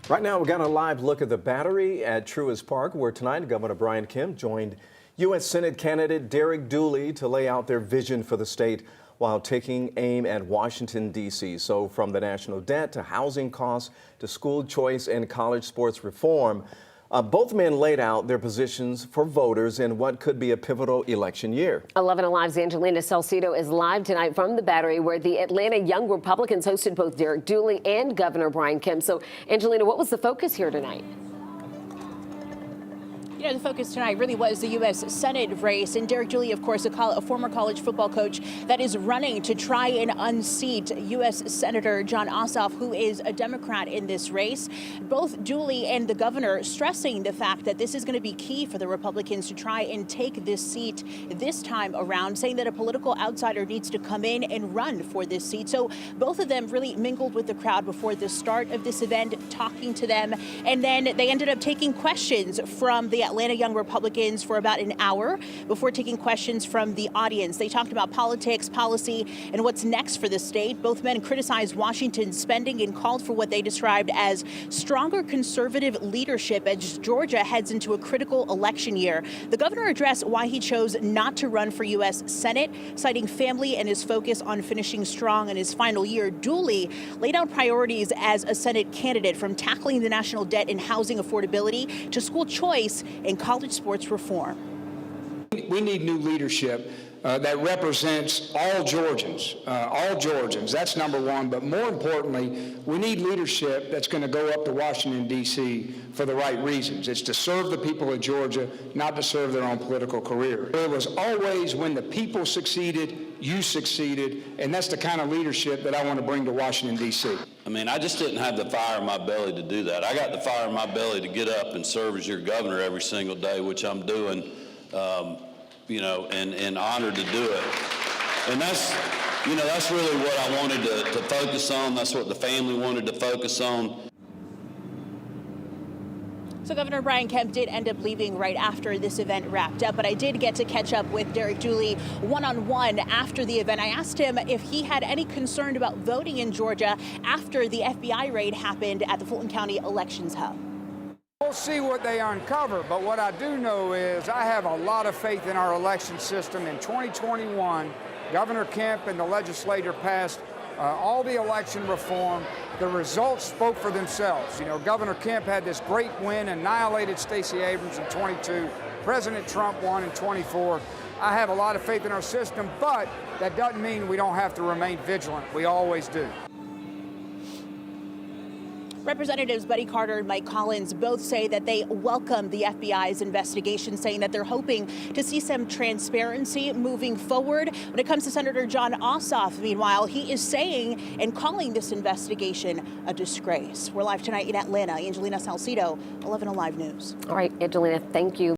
Right now, we got a live look at the Battery at Truist Park, where tonight Governor Kemp joined U.S. Senate candidate Derek Dooley to lay out their vision for the state while taking aim at Washington, D.C. So from the national debt to housing costs to school choice and college sports reform, both men laid out their positions for voters in what could be a pivotal election year. 11 Alive's Angelina Salcido is live tonight from the Battery, where the Atlanta Young Republicans hosted both Derek Dooley and Governor Kemp. So, Angelina, what was the focus here tonight? You know, the focus tonight really was the U.S. Senate race. And Derek Dooley, of course, a former college football coach that is running to try and unseat U.S. Senator Jon Ossoff, who is a Democrat in this race. Both Dooley and the governor stressing the fact that this is going to be key for the Republicans to try and take this seat this time around, saying that a political outsider needs to come in and run for this seat. So both of them really mingled with the crowd before the start of this event, talking to them. And then they ended up taking questions from the Atlanta Young Republicans for about an hour before taking questions from the audience. They talked about politics, policy, and what's next for the state. Both men criticized Washington's spending and called for what they described as stronger conservative leadership as Georgia heads into a critical election year. The governor addressed why he chose not to run for U.S. Senate, citing family and his focus on finishing strong in his final year. Dooley laid out priorities as a Senate candidate, from tackling the national debt and housing affordability to school choice and college sports reform. We need new leadership that represents all Georgians. That's number one. But more importantly, we need leadership that's going to go up to Washington, D.C. for the right reasons. It's to serve the people of Georgia, not to serve their own political career. It was always when the people succeeded, you succeeded, and that's the kind of leadership that I want to bring to Washington, D.C. I mean, I just didn't have the fire in my belly to do that. I got the fire in my belly to get up and serve as your governor every single day, which I'm doing, and honored to do it. And that's really what I wanted to focus on. That's what the family wanted to focus on. So Governor Kemp did end up leaving right after this event wrapped up, but I did get to catch up with Derek Dooley one-on-one after the event. I asked him if he had any concern about voting in Georgia after the FBI raid happened at the Fulton County Elections Hub. We'll see what they uncover, but what I do know is I have a lot of faith in our election system. In 2021, Governor Kemp and the legislature passed all the election reform. The results spoke for themselves. You know, Governor Kemp had this great win, annihilated Stacey Abrams in 22. President Trump won in 24. I have a lot of faith in our system, but that doesn't mean we don't have to remain vigilant. We always do. Representatives Buddy Carter and Mike Collins both say that they welcome the FBI's investigation, saying that they're hoping to see some transparency moving forward. When it comes to Senator Jon Ossoff, meanwhile, he is saying and calling this investigation a disgrace. We're live tonight in Atlanta. Angelina Salcido, 11 Alive News. All right, Angelina, thank you.